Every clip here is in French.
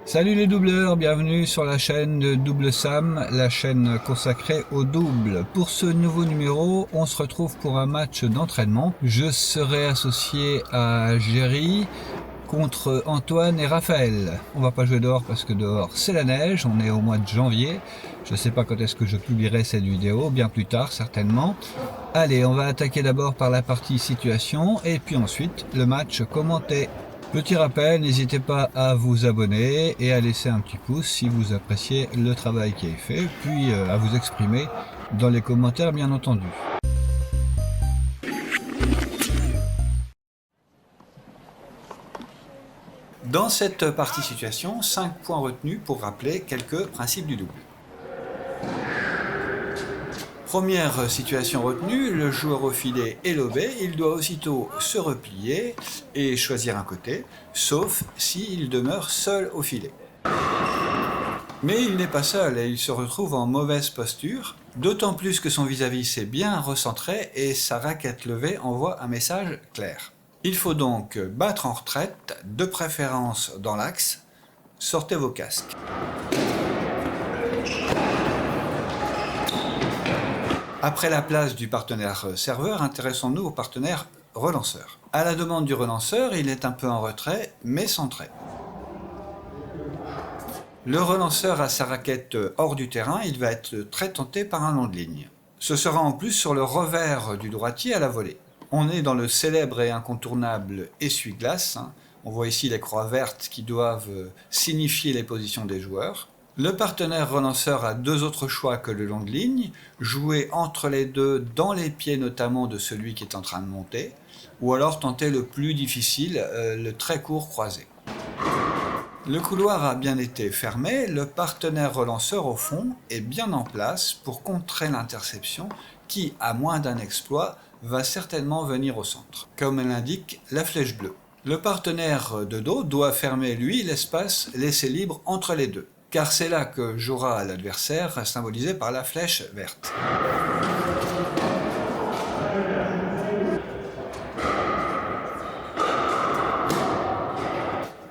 Salut les doubleurs, bienvenue sur la chaîne de Double Sam, la chaîne consacrée au double. Pour ce nouveau numéro, on se retrouve pour un match d'entraînement. Je serai associé à Jerry contre Antoine et Raphaël. On va pas jouer dehors parce que dehors c'est la neige, on est au mois de janvier. Je sais pas quand est-ce que je publierai cette vidéo, bien plus tard certainement. Allez, on va attaquer d'abord par la partie situation et puis ensuite le match commenté. Petit rappel, n'hésitez pas à vous abonner et à laisser un petit pouce si vous appréciez le travail qui est fait, puis à vous exprimer dans les commentaires bien entendu. Dans cette partie situation, 5 points retenus pour rappeler quelques principes du double. Première situation retenue, le joueur au filet est lobé, il doit aussitôt se replier et choisir un côté, sauf s'il demeure seul au filet. Mais il n'est pas seul et il se retrouve en mauvaise posture, d'autant plus que son vis-à-vis s'est bien recentré et sa raquette levée envoie un message clair. Il faut donc battre en retraite, de préférence dans l'axe, sortez vos casques. Après la place du partenaire serveur, intéressons-nous au partenaire relanceur. À la demande du relanceur, il est un peu en retrait, mais centré. Le relanceur a sa raquette hors du terrain, il va être très tenté par un long de ligne. Ce sera en plus sur le revers du droitier à la volée. On est dans le célèbre et incontournable essuie-glace. On voit ici les croix vertes qui doivent signifier les positions des joueurs. Le partenaire relanceur a deux autres choix que le long de ligne, jouer entre les deux dans les pieds notamment de celui qui est en train de monter, ou alors tenter le plus difficile, le très court croisé. Le couloir a bien été fermé, le partenaire relanceur au fond est bien en place pour contrer l'interception qui, à moins d'un exploit, va certainement venir au centre, comme l'indique la flèche bleue. Le partenaire de dos doit fermer lui l'espace laissé libre entre les deux, car c'est là que jouera l'adversaire, symbolisé par la flèche verte.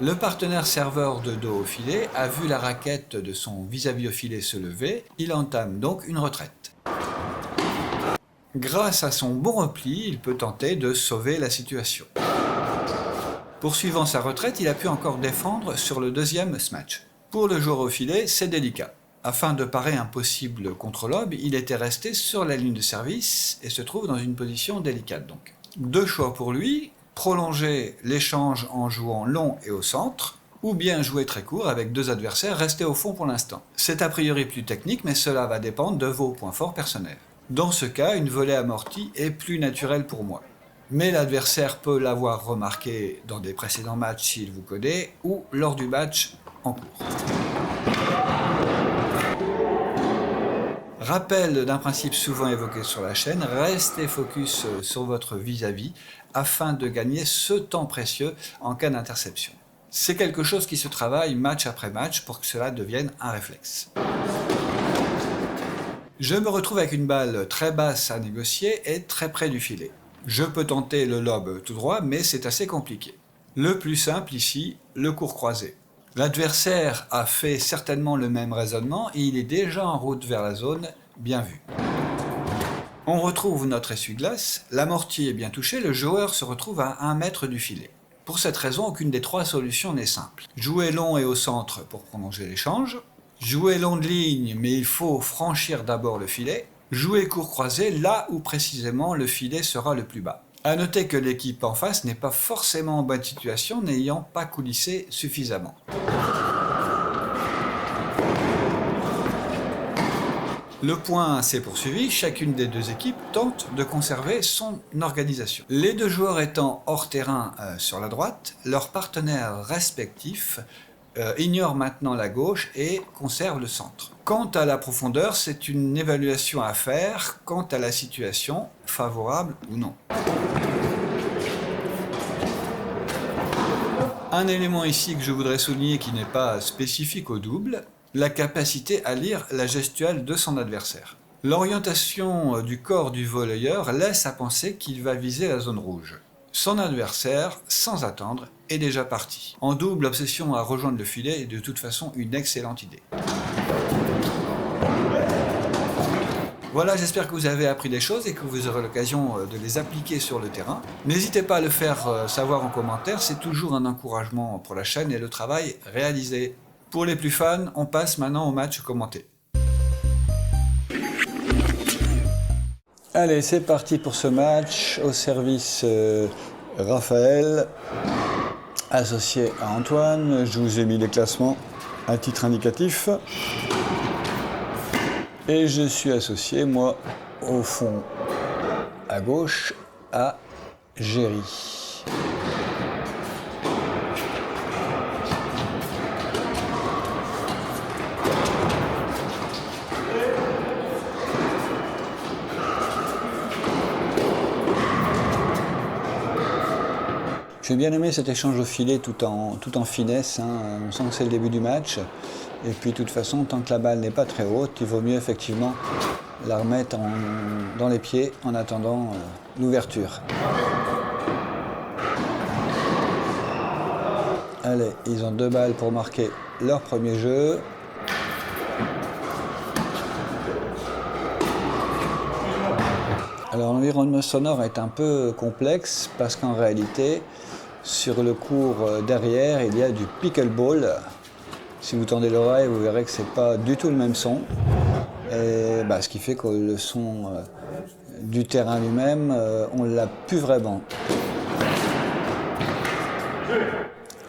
Le partenaire serveur de dos au filet a vu la raquette de son vis-à-vis au filet se lever, il entame donc une retraite. Grâce à son bon repli, il peut tenter de sauver la situation. Poursuivant sa retraite, il a pu encore défendre sur le deuxième smash. Pour le joueur au filet, c'est délicat. Afin de parer un possible contre-lob, il était resté sur la ligne de service et se trouve dans une position délicate donc. Deux choix pour lui, prolonger l'échange en jouant long et au centre, ou bien jouer très court avec deux adversaires restés au fond pour l'instant. C'est a priori plus technique, mais cela va dépendre de vos points forts personnels. Dans ce cas, une volée amortie est plus naturelle pour moi. Mais l'adversaire peut l'avoir remarqué dans des précédents matchs s'il vous connaît, ou lors du match en cours. Rappel d'un principe souvent évoqué sur la chaîne, restez focus sur votre vis-à-vis afin de gagner ce temps précieux en cas d'interception. C'est quelque chose qui se travaille match après match pour que cela devienne un réflexe. Je me retrouve avec une balle très basse à négocier et très près du filet. Je peux tenter le lob tout droit, mais c'est assez compliqué. Le plus simple ici, le court croisé. L'adversaire a fait certainement le même raisonnement et il est déjà en route vers la zone, bien vu. On retrouve notre essuie-glace, l'amorti est bien touché, le joueur se retrouve à 1 mètre du filet. Pour cette raison, aucune des trois solutions n'est simple. Jouer long et au centre pour prolonger l'échange, jouer long de ligne mais il faut franchir d'abord le filet, jouer court croisé là où précisément le filet sera le plus bas. A noter que l'équipe en face n'est pas forcément en bonne situation, n'ayant pas coulissé suffisamment. Le point s'est poursuivi, chacune des deux équipes tente de conserver son organisation. Les deux joueurs étant hors terrain sur la droite, leurs partenaires respectifs ignorent maintenant la gauche et conservent le centre. Quant à la profondeur, c'est une évaluation à faire quant à la situation, favorable ou non. Un élément ici que je voudrais souligner qui n'est pas spécifique au double, la capacité à lire la gestuelle de son adversaire. L'orientation du corps du volleyeur laisse à penser qu'il va viser la zone rouge. Son adversaire, sans attendre, est déjà parti. En double, l'obsession à rejoindre le filet est de toute façon une excellente idée. Voilà, j'espère que vous avez appris des choses et que vous aurez l'occasion de les appliquer sur le terrain. N'hésitez pas à le faire savoir en commentaire, c'est toujours un encouragement pour la chaîne et le travail réalisé. Pour les plus fans, on passe maintenant au match commenté. Allez, c'est parti pour ce match. Au service Raphaël, associé à Antoine. Je vous ai mis les classements à titre indicatif. Et je suis associé, moi, au fond, à gauche, à Géry. J'ai bien aimé cet échange au filet tout en finesse, hein. On sent que c'est le début du match. Et puis de toute façon, tant que la balle n'est pas très haute, il vaut mieux effectivement la remettre dans les pieds en attendant l'ouverture. Allez, ils ont 2 balles pour marquer leur premier jeu. Alors l'environnement sonore est un peu complexe parce qu'en réalité, sur le court derrière, il y a du pickleball. Si vous tendez l'oreille, vous verrez que c'est pas du tout le même son. Et ce qui fait que le son du terrain lui-même, on l'a plus vraiment.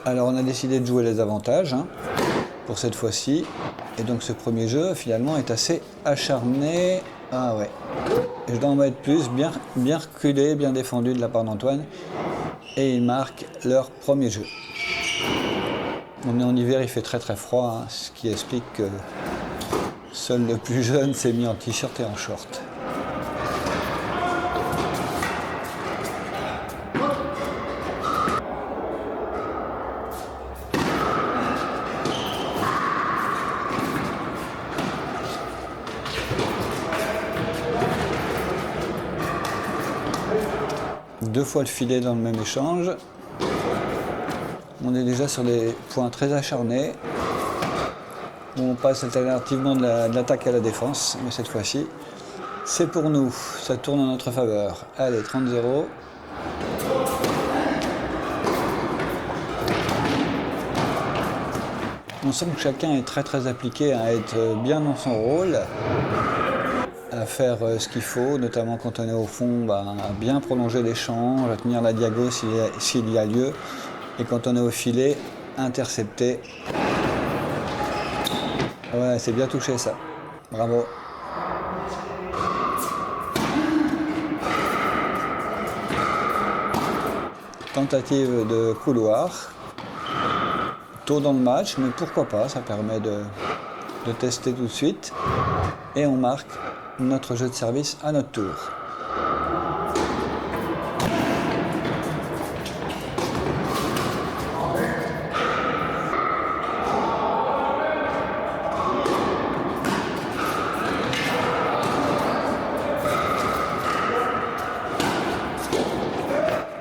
Alors on a décidé de jouer les avantages pour cette fois-ci. Et donc ce premier jeu finalement est assez acharné. Ah ouais. Et je dois en mettre plus, bien reculé, bien défendu de la part d'Antoine. Et ils marquent leur premier jeu. On est en hiver, il fait très très froid, ce qui explique que seul le plus jeune s'est mis en t-shirt et en short. Deux fois le filet dans le même échange. On est déjà sur des points très acharnés. On passe alternativement de l'attaque à la défense, mais cette fois-ci, c'est pour nous. Ça tourne en notre faveur. Allez, 30-0. On sent que chacun est très très appliqué à être bien dans son rôle, à faire ce qu'il faut, notamment quand on est au fond, à bien prolonger l'échange, à tenir la diago s'il y a lieu. Et quand on est au filet, intercepter. Ouais, c'est bien touché ça. Bravo. Tentative de couloir. Tôt dans le match, mais pourquoi pas, ça permet de tester tout de suite. Et on marque notre jeu de service à notre tour.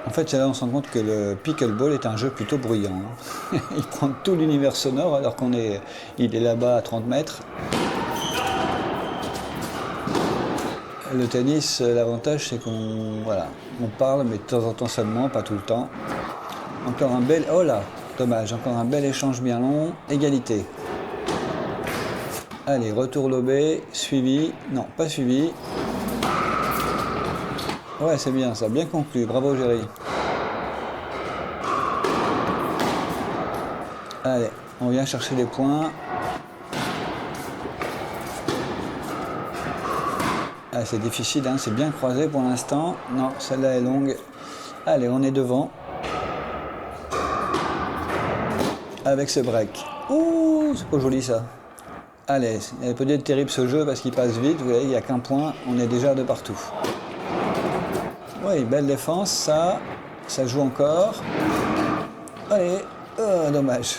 En fait, là, on se rend compte que le pickleball est un jeu plutôt bruyant. Il prend tout l'univers sonore alors il est là-bas à 30 mètres. Le tennis, l'avantage, c'est qu'on parle, mais de temps en temps seulement, pas tout le temps. Encore un bel... Oh là, dommage, encore un bel échange bien long. Égalité. Allez, retour lobé, suivi. Non, pas suivi. Ouais, c'est bien ça, bien conclu. Bravo, Géry. Allez, on vient chercher les points. Ah, c'est difficile, c'est bien croisé pour l'instant. Non, celle-là est longue. Allez, on est devant. Avec ce break. Ouh, c'est pas joli ça. Allez, il peut être terrible ce jeu parce qu'il passe vite. Vous voyez, il n'y a qu'un point. On est déjà de partout. Oui, belle défense, ça joue encore. Allez, oh, dommage.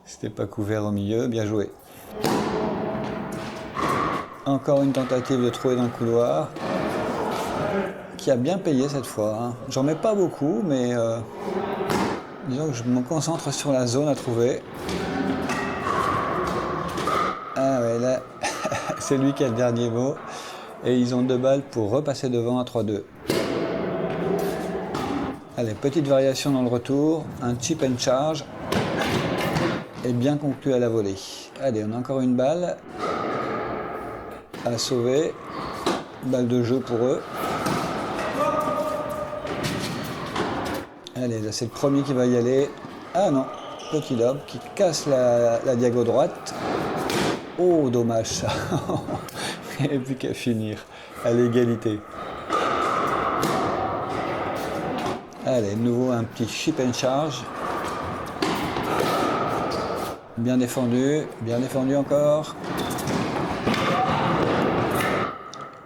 C'était pas couvert au milieu, bien joué. Encore une tentative de trouver dans le couloir, qui a bien payé cette fois. Hein. J'en mets pas beaucoup, mais disons que je me concentre sur la zone à trouver. Ah ouais, là, c'est lui qui a le dernier mot. Et ils ont 2 balles pour repasser devant à 3-2. Allez, petite variation dans le retour. Un chip and charge. Et bien conclu à la volée. Allez, on a encore une balle à sauver. Balle de jeu pour eux. Allez, là c'est le premier qui va y aller. Ah non, petit lob qui casse la diago droite. Oh, dommage ça. Et puis qu'à finir à l'égalité. Allez, de nouveau un petit chip and charge. Bien défendu encore.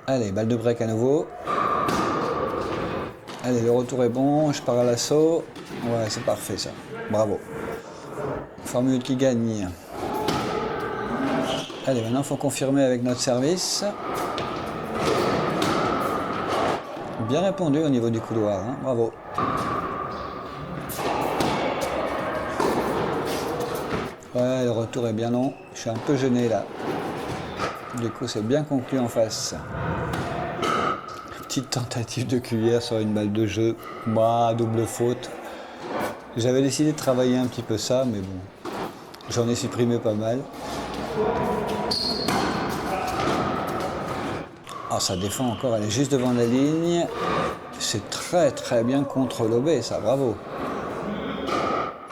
Allez, balle de break à nouveau. Allez, le retour est bon, je pars à l'assaut. Ouais, c'est parfait ça. Bravo. Formule qui gagne. Allez, maintenant il faut confirmer avec notre service. Bien répondu au niveau du couloir, hein. Bravo. Ouais, le retour est bien long. Je suis un peu gêné là. Du coup, c'est bien conclu en face. Petite tentative de cuillère sur une balle de jeu. Bah, double faute. J'avais décidé de travailler un petit peu ça, mais bon, j'en ai supprimé pas mal. Ah, ça défend encore, elle est juste devant la ligne. C'est très très bien contre-lobé, ça, bravo.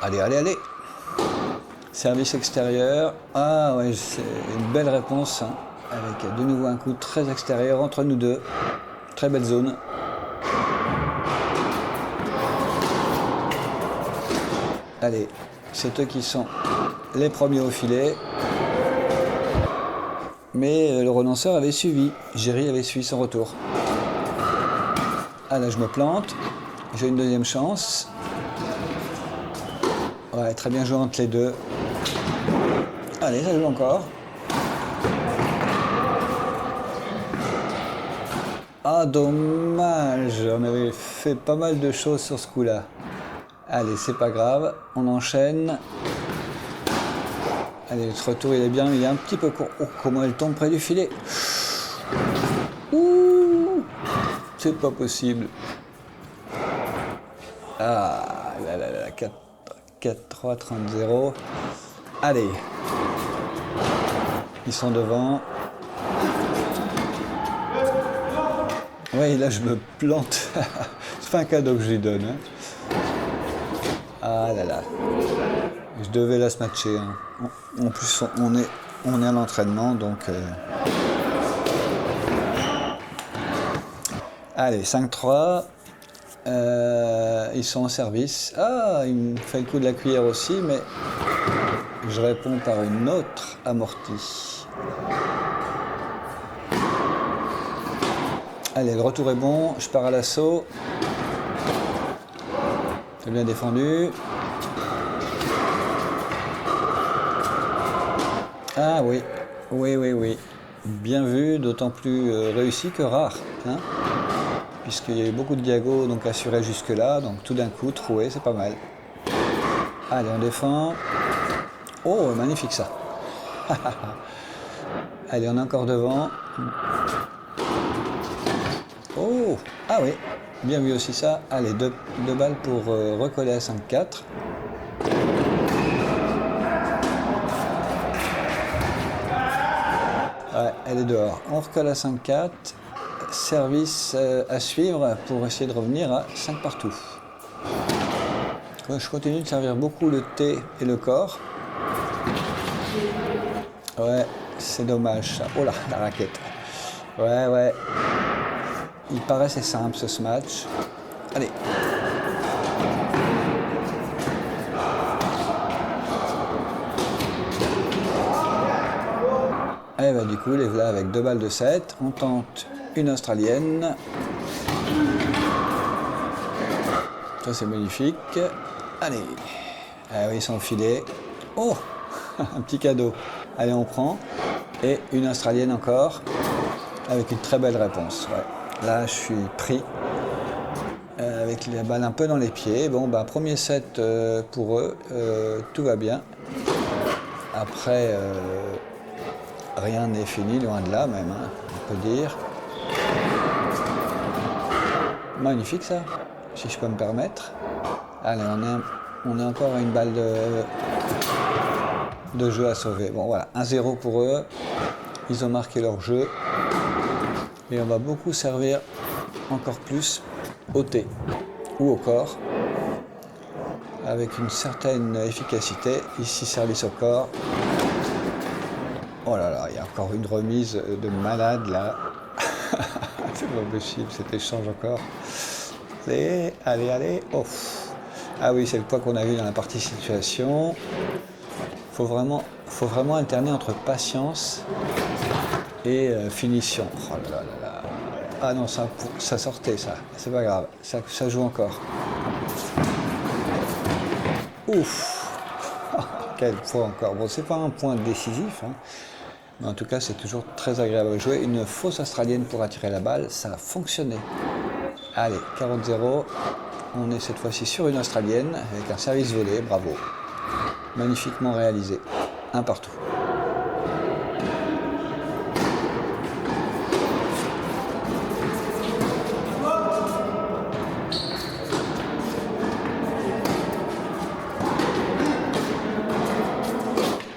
Allez, allez, allez. Service extérieur. Ah ouais, c'est une belle réponse, hein, avec de nouveau un coup très extérieur entre nous deux. Très belle zone. Allez, c'est eux qui sont les premiers au filet. Mais le relanceur avait suivi. Géry avait suivi son retour. Ah là, je me plante. J'ai une deuxième chance. Ouais, très bien joué entre les deux. Allez, ça joue encore. Ah, dommage. On avait fait pas mal de choses sur ce coup-là. Allez, c'est pas grave. On enchaîne. Allez, ce retour, il est bien, mais il est un petit peu court. Oh, comment elle tombe près du filet. Ouh, c'est pas possible. Ah, là, là, là, 4-3, 30-0. Allez. Ils sont devant. Oui, là, je me plante. C'est pas un cadeau que je lui donne. Hein. Ah là là. Je devais la se matcher. Hein. En plus, on est à l'entraînement, donc... Allez, 5-3. Ils sont en service. Ah, il me fait le coup de la cuillère aussi, mais je réponds par une autre amortie. Allez, le retour est bon. Je pars à l'assaut. C'est bien défendu. Ah oui, oui, oui, oui. Bien vu, d'autant plus réussi que rare. Hein, puisqu'il y a eu beaucoup de diagos donc assurés jusque-là. Donc tout d'un coup, troué, c'est pas mal. Allez, on défend. Oh, magnifique ça. Allez, on est encore devant. Oh, ah oui, bien vu aussi ça. Allez, deux balles pour recoller à 5-4. Ouais, elle est dehors. On recolle à 5-4. Service à suivre pour essayer de revenir à 5 partout. Ouais, je continue de servir beaucoup le T et le corps. Ouais, c'est dommage ça. Oh là, la raquette. Ouais, ouais. Il paraissait simple ce match. Allez. Et bah, du coup, il est là avec 2 balles de 7. On tente une australienne. Ça, c'est magnifique. Allez. Ah oui, ils sont filés. Oh, un petit cadeau. Allez, on prend. Et une australienne encore. Avec une très belle réponse. Ouais. Là, je suis pris. avec la balle un peu dans les pieds. Bon, bah, premier set pour eux, tout va bien. Après, rien n'est fini, loin de là même, hein, on peut dire. Magnifique ça, si je peux me permettre. Allez, on est encore à une balle de jeu à sauver. Bon voilà, 1-0 pour eux. Ils ont marqué leur jeu. Et on va beaucoup servir encore plus au thé ou au corps. Avec une certaine efficacité. Ici, service au corps. Oh là là, il y a encore une remise de malade là. C'est pas possible, cet échange encore. Allez. Oh. Ah oui, c'est le point qu'on a vu dans la partie situation. Faut vraiment alterner entre patience et finition. Oh là là là. Ah non, ça sortait ça. C'est pas grave, ça joue encore. Ouf. Quel point encore. Bon, c'est pas un point décisif, hein. Mais en tout cas, c'est toujours très agréable à jouer. Une fausse australienne pour attirer la balle, ça a fonctionné. Allez, 40-0. On est cette fois-ci sur une australienne avec un service volé, bravo. Magnifiquement réalisé. Un partout.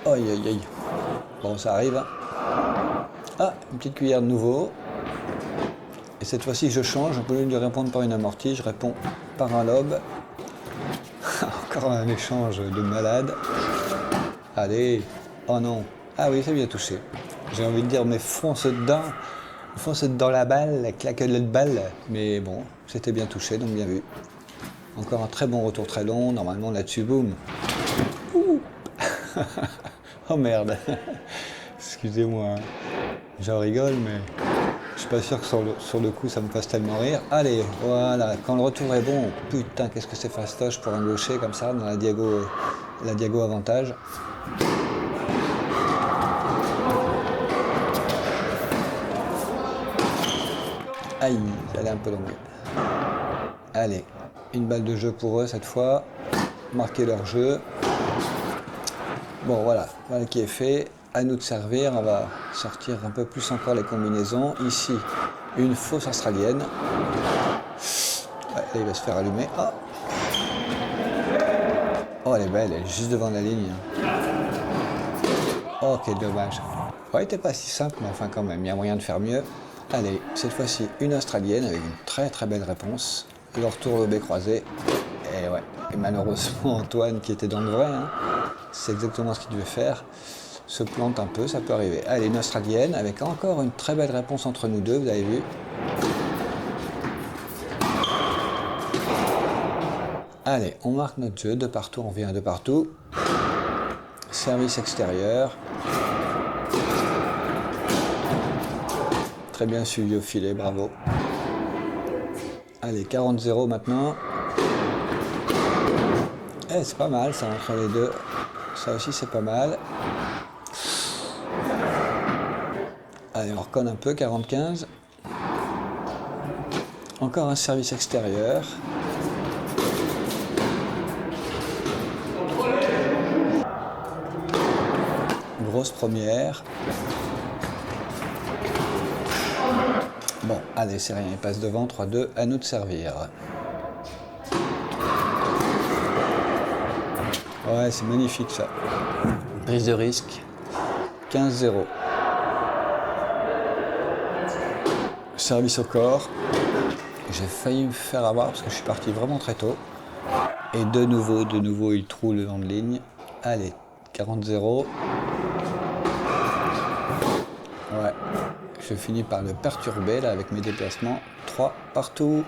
Aïe aïe aïe. Bon, ça arrive. Ah, une petite cuillère de nouveau. Et cette fois-ci, je change. Au lieu de répondre par une amortie, je réponds par un lob. Encore un échange de malade. Allez. Oh non. Ah oui, c'est bien touché. J'ai envie de dire, mais fonce dedans la balle, la claquette de balle. Mais bon, c'était bien touché, donc bien vu. Encore un très bon retour très long. Normalement, là-dessus, boum. Oh merde. Excusez-moi. J'en rigole, mais je suis pas sûr que sur le coup ça me fasse tellement rire. Allez, voilà, quand le retour est bon, putain, qu'est-ce que c'est fastoche pour un gaucher comme ça dans la diago avantage. Aïe, j'allais un peu longue. Allez, une balle de jeu pour eux cette fois. Marquer leur jeu. Bon voilà qui est fait. À nous de servir, on va sortir un peu plus encore les combinaisons. Ici, une fausse australienne. Ouais, là, il va se faire allumer. Oh, elle est belle, elle est juste devant la ligne. Oh, quel dommage. Ouais, était pas si simple, mais enfin quand même, il y a moyen de faire mieux. Allez, cette fois-ci, une australienne avec une très très belle réponse. Leur tour au bec croisé. Et ouais, et malheureusement, Antoine, qui était dans le vrai, hein, c'est exactement ce qu'il devait faire, se plante un peu, ça peut arriver. Allez, une australienne avec encore une très belle réponse entre nous deux, vous avez vu. Allez, on marque notre jeu de partout, on vient de partout. Service extérieur. Très bien suivi au filet, bravo. Allez, 40-0 maintenant. Eh, c'est pas mal ça entre les deux. Ça aussi c'est pas mal. Allez, on reconne un peu, 40-15. Encore un service extérieur. Grosse première. Bon, allez, c'est rien, il passe devant, 3-2, à nous de servir. Ouais, c'est magnifique ça. Prise de risque. 15-0. Service au corps. J'ai failli me faire avoir parce que je suis parti vraiment très tôt. Et de nouveau, il troule le long de ligne. Allez, 40-0. Ouais, je finis par le perturber là avec mes déplacements. 3 partout.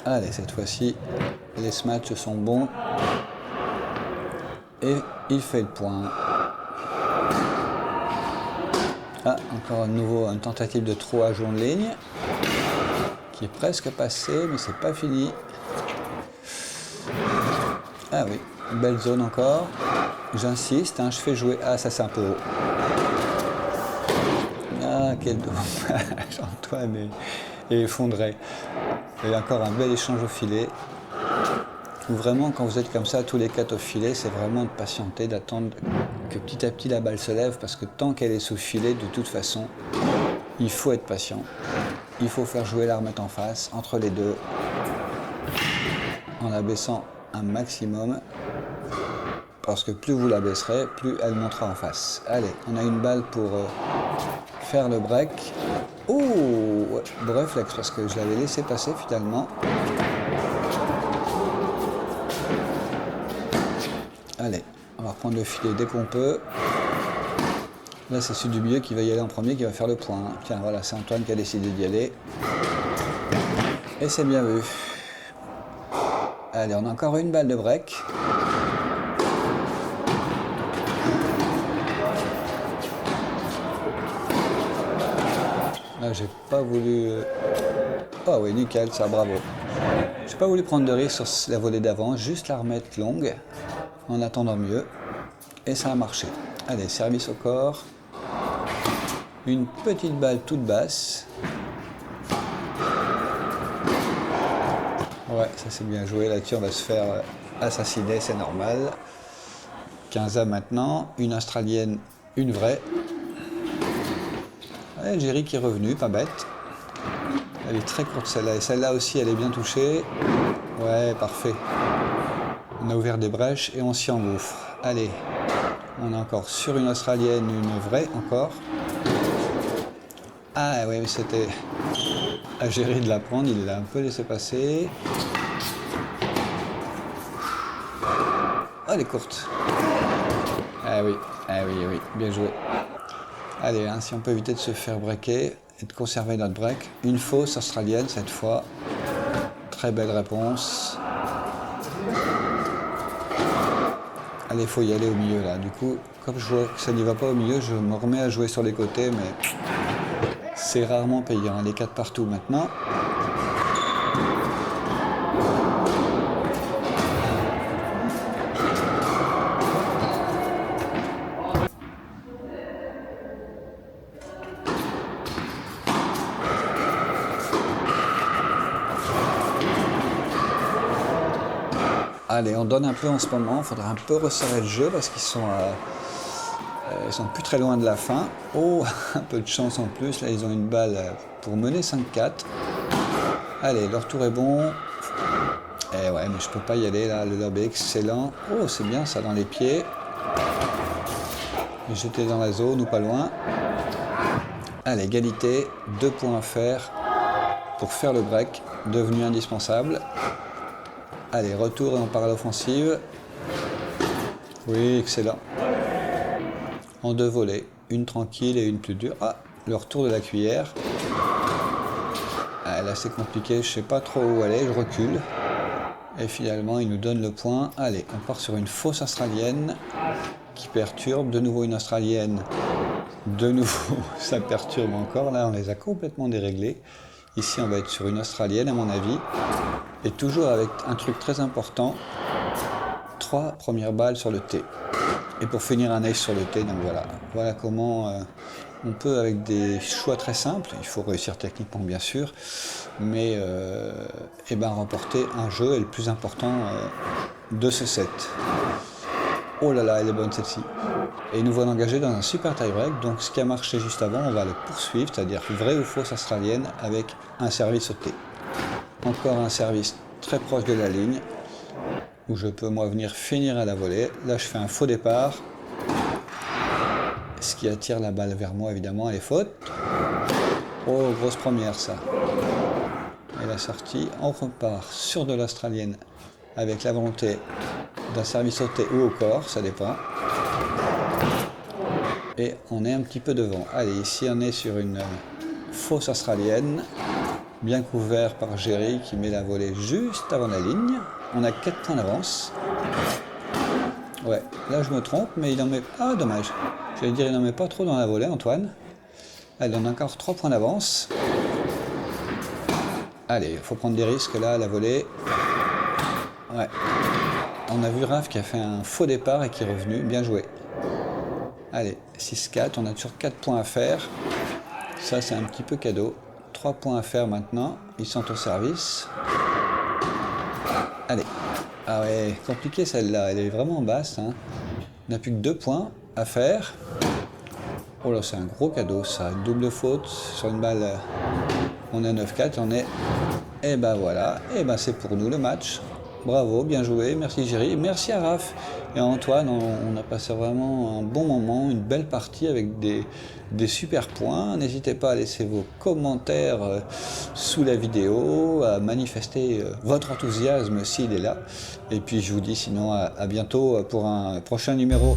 Allez, cette fois-ci, les smatchs sont bons. Et il fait le point. Ah, encore à nouveau une tentative de trou à jaune ligne. Qui est presque passé, mais c'est pas fini. Ah oui, Belle zone encore. J'insiste, hein, je fais jouer. Ah, ça c'est un peu haut. Ah, quel dommage. Antoine est effondré. Et encore un bel échange au filet. Vraiment, quand vous êtes comme ça, tous les 4 au filet, c'est vraiment de patienter, d'attendre que petit à petit la balle se lève, parce que tant qu'elle est sous filet, de toute façon, il faut être patient. Il faut faire jouer l'armette en face, entre les deux, en la baissant un maximum, parce que plus vous la baisserez, plus elle montera en face. Allez, on a une balle pour faire le break. Oh, ouais, beau réflexe, parce que je l'avais laissé passer finalement. Allez, on va reprendre le filet dès qu'on peut. Là, c'est celui du milieu qui va y aller en premier, qui va faire le point. Tiens, voilà, c'est Antoine qui a décidé d'y aller. Et c'est bien vu. Allez, on a encore une balle de break. Là, j'ai pas voulu... Oh oui, nickel, ça, bravo. J'ai pas voulu prendre de risque sur la volée d'avant, juste la remettre longue, en attendant mieux. Et ça a marché. Allez, service au corps. Une petite balle toute basse. Ouais, ça c'est bien joué. Là-dessus, on va se faire assassiner, c'est normal. 15 A maintenant. Une australienne, une vraie. Ouais, Jerry qui est revenu, pas bête. Elle est très courte celle-là. Et celle-là aussi, elle est bien touchée. Ouais, parfait. On a ouvert des brèches et on s'y engouffre. Allez, on est encore sur une australienne, une vraie encore. Ah ouais, mais c'était à Jerry de la prendre, il l'a un peu laissé passer. Oh, elle est courte. Ah oui, bien joué. Allez, hein, si on peut éviter de se faire breaker et de conserver notre break. Une fausse australienne cette fois. Très belle réponse. Allez, il faut y aller au milieu là. Du coup, comme je vois que ça n'y va pas au milieu, je me remets à jouer sur les côtés, mais c'est rarement payant. Les 4 partout maintenant. Allez, on donne un peu en ce moment. Il faudra un peu resserrer le jeu parce qu'ils sont plus très loin de la fin. Oh, un peu de chance en plus. Là, ils ont une balle pour mener 5-4. Allez, leur tour est bon. Eh ouais, mais je peux pas y aller là. Le lob est excellent. Oh, c'est bien ça dans les pieds. J'étais dans la zone ou pas loin. Allez, égalité. 2 points à faire pour faire le break. Devenu indispensable. Allez, retour et on part à l'offensive. Oui, excellent. En 2 volées, une tranquille et une plus dure. Ah, le retour de la cuillère. Ah, là, c'est compliqué, je sais pas trop où aller, je recule. Et finalement, il nous donne le point. Allez, on part sur une fausse australienne qui perturbe. De nouveau une australienne. De nouveau, ça perturbe encore. Là, on les a complètement déréglés. Ici, on va être sur une australienne, à mon avis. Et toujours avec un truc très important, 3 premières balles sur le T. Et pour finir un ace sur le T, donc voilà. Voilà comment on peut, avec des choix très simples, il faut réussir techniquement bien sûr, mais remporter un jeu est le plus important de ce set. Oh là là, elle est bonne celle-ci. Et nous voilà engagés dans un super tie-break, donc ce qui a marché juste avant, on va le poursuivre, c'est-à-dire vraie ou fausse australienne avec un service au T. Encore un service très proche de la ligne, où je peux moi venir finir à la volée. Là je fais un faux départ, ce qui attire la balle vers moi évidemment, elle est faute. Oh, grosse première ça. Et la sortie, on repart sur de l'australienne avec la volonté d'un service au T ou au corps, ça dépend. Et on est un petit peu devant. Allez, ici on est sur une fausse australienne, bien couvert par Jerry qui met la volée juste avant la ligne. On a 4 points d'avance. Ouais, là je me trompe, mais il en met... Ah, dommage. J'allais dire, il n'en met pas trop dans la volée, Antoine. Allez, on a encore 3 points d'avance. Allez, il faut prendre des risques là, à la volée. Ouais. On a vu Raph qui a fait un faux départ et qui est revenu. Bien joué. Allez, 6-4, on a toujours 4 points à faire. Ça, c'est un petit peu cadeau. 3 points à faire maintenant. Ils sont au service. Allez. Ah ouais, compliqué celle-là. Elle est vraiment basse. Hein. On n'a plus que 2 points à faire. Oh là, c'est un gros cadeau, ça. Double faute sur une balle. On est à 9-4. On est... Et ben voilà. Et ben c'est pour nous le match. Bravo, bien joué, merci Géry, merci à Raph et à Antoine, on a passé vraiment un bon moment, une belle partie avec des super points. N'hésitez pas à laisser vos commentaires sous la vidéo, à manifester votre enthousiasme s'il est là. Et puis je vous dis sinon à bientôt pour un prochain numéro.